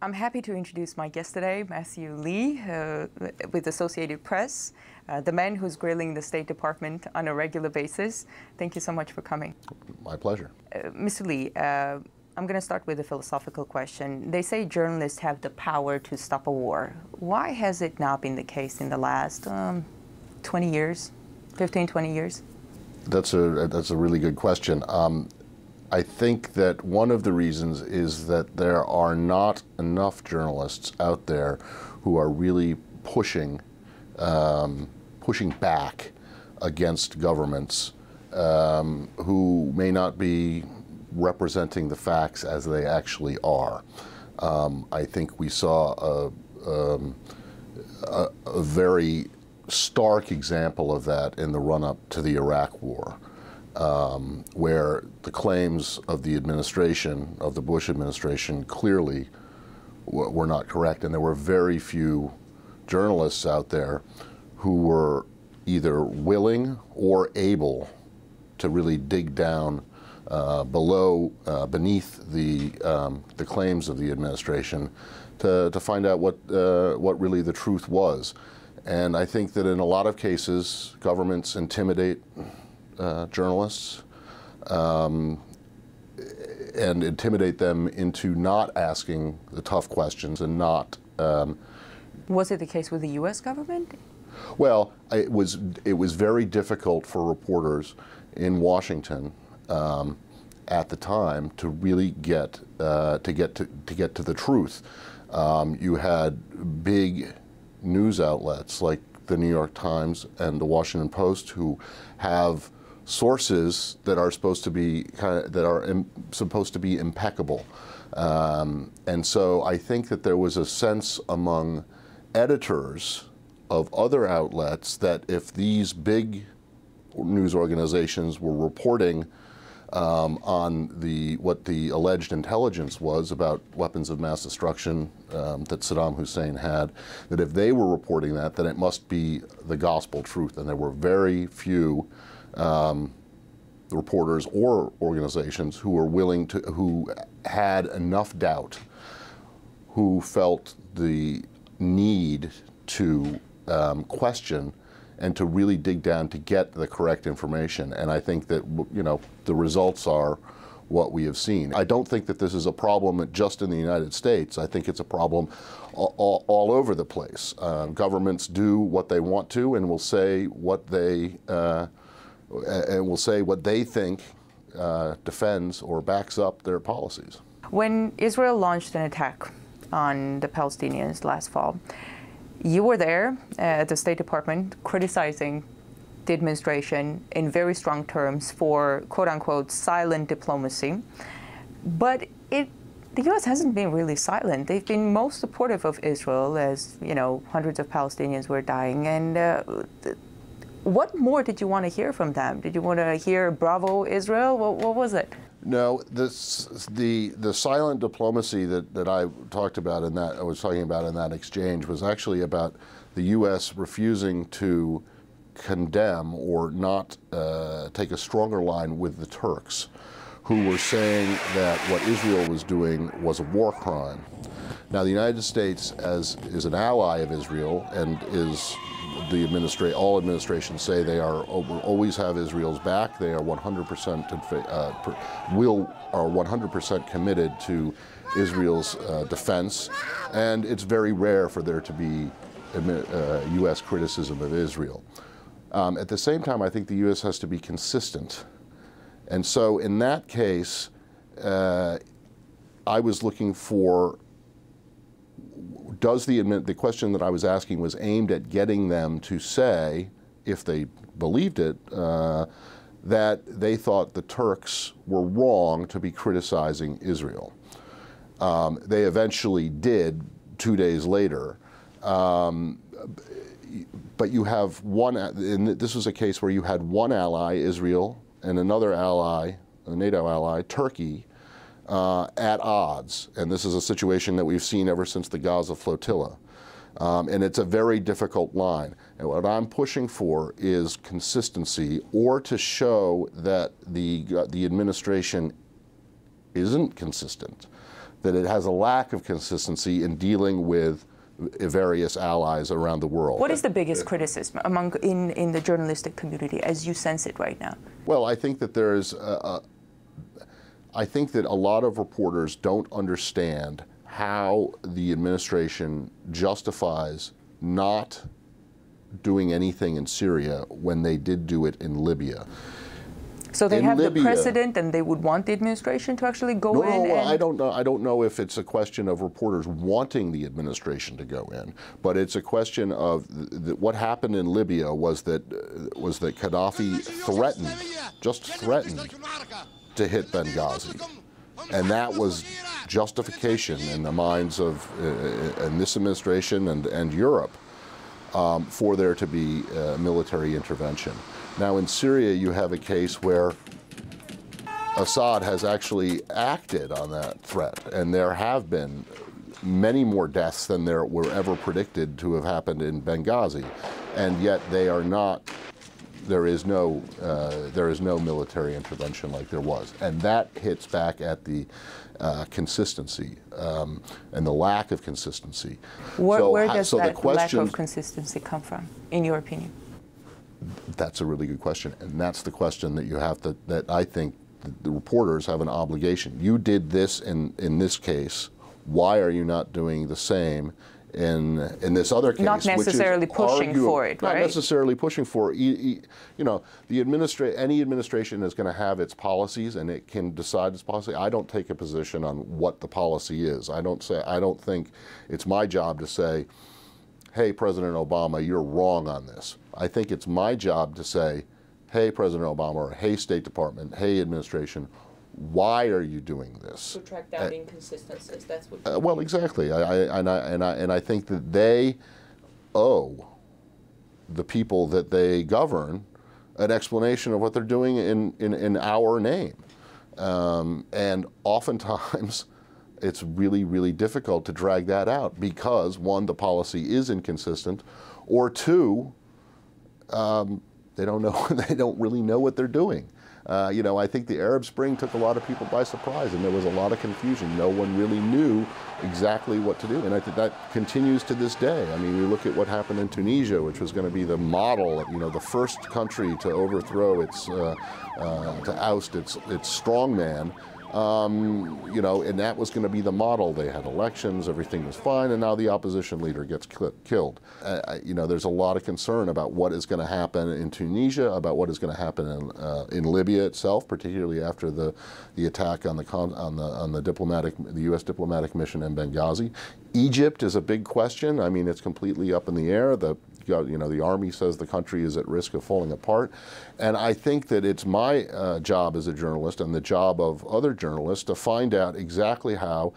I'm happy to introduce my guest today, Matthew Lee, with Associated Press, the man who's grilling the State Department on a regular basis. Thank you so much for coming. My pleasure. Mr. Lee, I'm going to start with a philosophical question. They say journalists have the power to stop a war. Why has it not been the case in the last 20 years, 15, 20 years? That's a really good question. I think that one of the reasons is that there are not enough journalists out there who are really pushing back against governments who may not be representing the facts as they actually are. I think we saw a very stark example of that in the run-up to the Iraq War. Where the claims of the administration, of the Bush administration, clearly were not correct. And there were very few journalists out there who were either willing or able to really dig down beneath the claims of the administration to find out what really the truth was. And I think that in a lot of cases, governments intimidate journalists and intimidate them into not asking the tough questions and not. Was it the case with the U.S. government? Well, it was very difficult for reporters in Washington at the time to really get to the truth. You had big news outlets like the New York Times and the Washington Post who have sources that are supposed to be impeccable, and so I think that there was a sense among editors of other outlets that if these big news organizations were reporting on what the alleged intelligence was about weapons of mass destruction that Saddam Hussein had, that if they were reporting that, then it must be the gospel truth, and there were very few reporters or organizations who were who had enough doubt, who felt the need to question and to really dig down to get the correct information. And I think that, the results are what we have seen. I don't think that this is a problem just in the United States. I think it's a problem all over the place. Governments do what they want to and will say what they think defends or backs up their policies. When Israel launched an attack on the Palestinians last fall, you were there at the State Department criticizing the administration in very strong terms for quote-unquote silent diplomacy. But the U.S. hasn't been really silent. They've been most supportive of Israel as, hundreds of Palestinians were dying. And what more did you want to hear from them? Did you want to hear bravo Israel? What was it? No, the silent diplomacy that I talked about I was talking about in that exchange was actually about the U.S. refusing to condemn or not take a stronger line with the Turks, who were saying that what Israel was doing was a war crime. Now, the United States is an ally of Israel and is all administrations say they will always have Israel's back. They are 100% committed to Israel's defense, and it's very rare for there to be U.S. criticism of Israel. At the same time, I think the U.S. has to be consistent, and so in that case, I was looking for. The question that I was asking was aimed at getting them to say, if they believed it, that they thought the Turks were wrong to be criticizing Israel. They eventually did 2 days later. But you have and this was a case where you had one ally, Israel, and another ally, a NATO ally, Turkey, at odds. And this is a situation that we've seen ever since the Gaza flotilla. And it's a very difficult line. And what I'm pushing for is consistency, or to show that the administration isn't consistent, that it has a lack of consistency in dealing with various allies around the world. What is the biggest criticism in the journalistic community as you sense it right now? Well, I think that I think that a lot of reporters don't understand how the administration justifies not doing anything in Syria when they did do it in Libya. So they have the precedent, and they would want the administration to actually go in? No, I don't know. I don't know if it's a question of reporters wanting the administration to go in, but it's a question of what happened in Libya was that Gaddafi just threatened to hit Benghazi, and that was justification in the minds of in this administration and Europe for there to be military intervention. Now in Syria you have a case where Assad has actually acted on that threat, and there have been many more deaths than there were ever predicted to have happened in Benghazi, and yet they are not. There is no military intervention like there was, and that hits back at the consistency and the lack of consistency. Where does that lack of consistency come from, in your opinion? That's a really good question, and that's the question that you have to. That I think the reporters have an obligation. You did this in this case. Why are you not doing the same in this other case? Not necessarily pushing for it, right? Not necessarily pushing for it. You know, any administration is going to have its policies, and it can decide its policy. I don't take a position on what the policy is. I don't think it's my job to say, hey, President Obama, you're wrong on this. I think it's my job to say, hey, President Obama, or hey, State Department, hey, administration, why are you doing this? To track down inconsistencies, that's what well, exactly. I think that they owe the people that they govern an explanation of what they're doing in our name. And oftentimes, it's really, really difficult to drag that out because, one, the policy is inconsistent, or two, they don't really know what they're doing. You know, I think the Arab Spring took a lot of people by surprise, and there was a lot of confusion. No one really knew exactly what to do, and I think that continues to this day. I mean, you look at what happened in Tunisia, which was going to be the model, you know, the first country to overthrow to oust its strongman. You know, and that was going to be the model. They had elections, everything was fine, and now the opposition leader gets killed. You know, there's a lot of concern about what is going to happen in Tunisia, about what is going to happen in Libya itself, particularly after the attack on the U.S. diplomatic mission in Benghazi. Egypt is a big question. I mean, it's completely up in the air. You know, the army says the country is at risk of falling apart. And I think that it's my job as a journalist, and the job of other journalists, to find out exactly how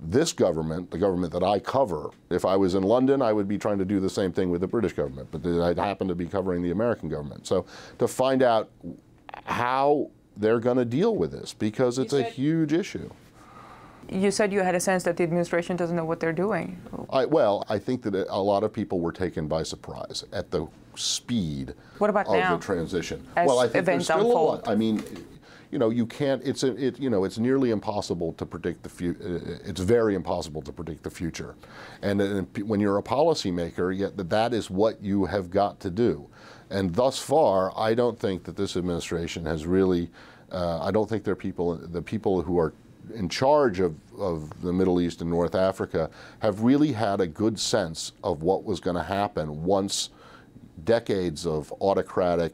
this government, the government that I cover, if I was in London, I would be trying to do the same thing with the British government, but I happen to be covering the American government. So to find out how they're going to deal with this, because it's a huge issue. You said you had a sense that the administration doesn't know what they're doing. Well, I think that a lot of people were taken by surprise at the speed of the transition. Well, I think there's still a lot. I mean, you know, you can't. You know, it's nearly impossible to predict the future. It's very impossible to predict the future, and when you're a policymaker, yet that is what you have got to do. And thus far, I don't think that this administration has really. I don't think the people who are in charge of the Middle East and North Africa have really had a good sense of what was going to happen once decades of autocratic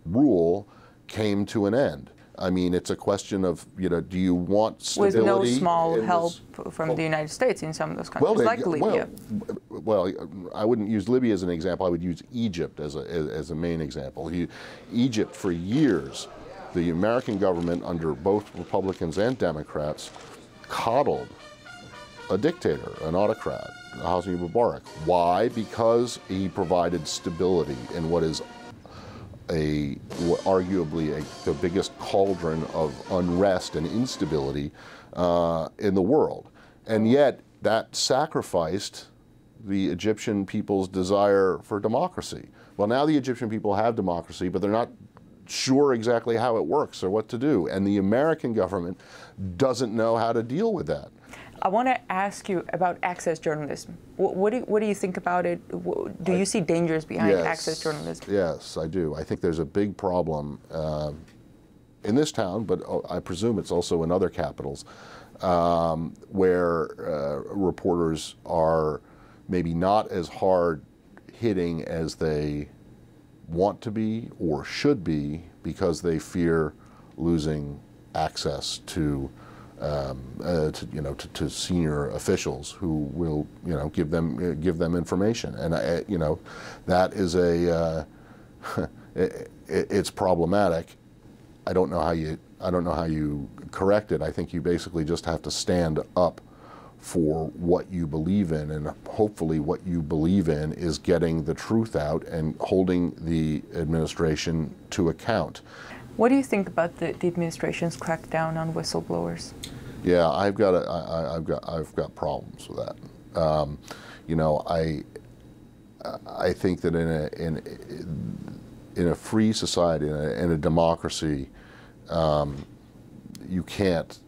rule came to an end. I mean, it's a question of, you know, do you want stability? With no small help from the United States in some of those countries, like Libya. Well, I wouldn't use Libya as an example. I would use Egypt as a main example. Egypt, for years, the American government, under both Republicans and Democrats, coddled a dictator, an autocrat, Hosni Mubarak. Why? Because he provided stability in what is arguably the biggest cauldron of unrest and instability in the world. And yet that sacrificed the Egyptian people's desire for democracy. Well, now the Egyptian people have democracy, but they're not sure exactly how it works or what to do. And the American government doesn't know how to deal with that. I want to ask you about access journalism. What do you think about it? Do you see dangers behind access journalism? Yes, I do. I think there's a big problem in this town, but I presume it's also in other capitals, where reporters are maybe not as hard-hitting as they want to be or should be because they fear losing access to senior officials who will give them information, and that is it's problematic. I don't know how you correct it. I think you basically just have to stand up for what you believe in, and hopefully what you believe in is getting the truth out and holding the administration to account. What do you think about the administration's crackdown on whistleblowers? Yeah, I've got problems with that. I think that in a free society, in a democracy, you can't.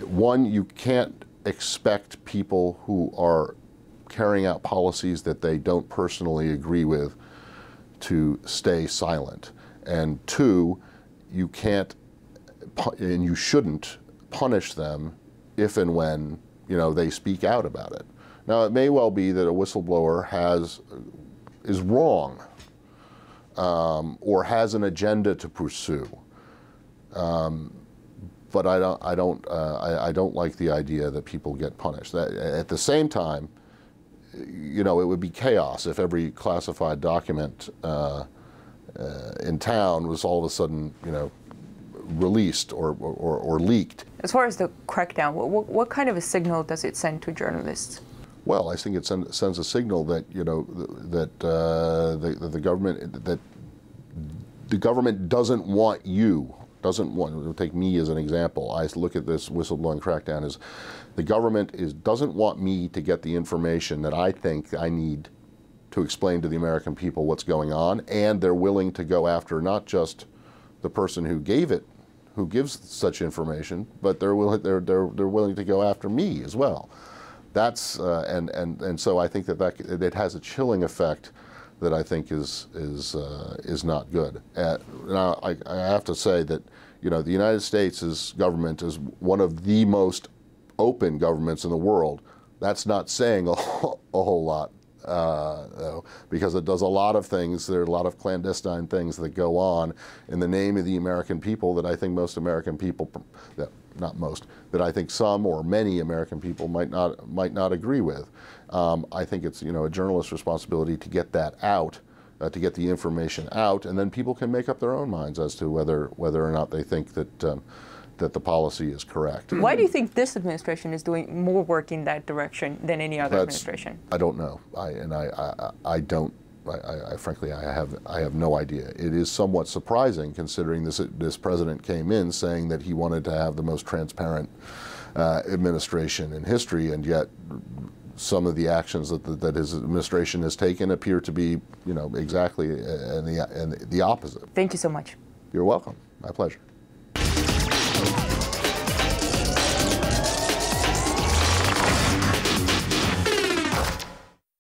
You can't expect people who are carrying out policies that they don't personally agree with to stay silent. And two, you can't and you shouldn't punish them if and when they speak out about it. Now, it may well be that a whistleblower is wrong or has an agenda to pursue. But I don't like the idea that people get punished. At the same time, it would be chaos if every classified document in town was all of a sudden, released or leaked. As far as the crackdown, what kind of a signal does it send to journalists? Well, I think it sends a signal that the government doesn't want you. Take me as an example. I look at this whistleblowing crackdown as the government doesn't want me to get the information that I think I need to explain to the American people what's going on, and they're willing to go after not just the person who gives such information, but they're willing to go after me as well. That's and so I think that it has a chilling effect that I think is not good. Now I have to say that the United States' government is one of the most open governments in the world. That's not saying a whole lot. Because it does a lot of things. There are a lot of clandestine things that go on in the name of the American people that I think most American people, not most, that I think some or many American people might not agree with. I think it's a journalist's responsibility to get that out, to get the information out, and then people can make up their own minds as to whether or not they think that the policy is correct. Why do you think this administration is doing more work in that direction than any other administration? I don't know. Frankly, I have no idea. It is somewhat surprising considering this president came in saying that he wanted to have the most transparent administration in history, and yet some of the actions that his administration has taken appear to be, exactly the opposite. Thank you so much. You're welcome. My pleasure.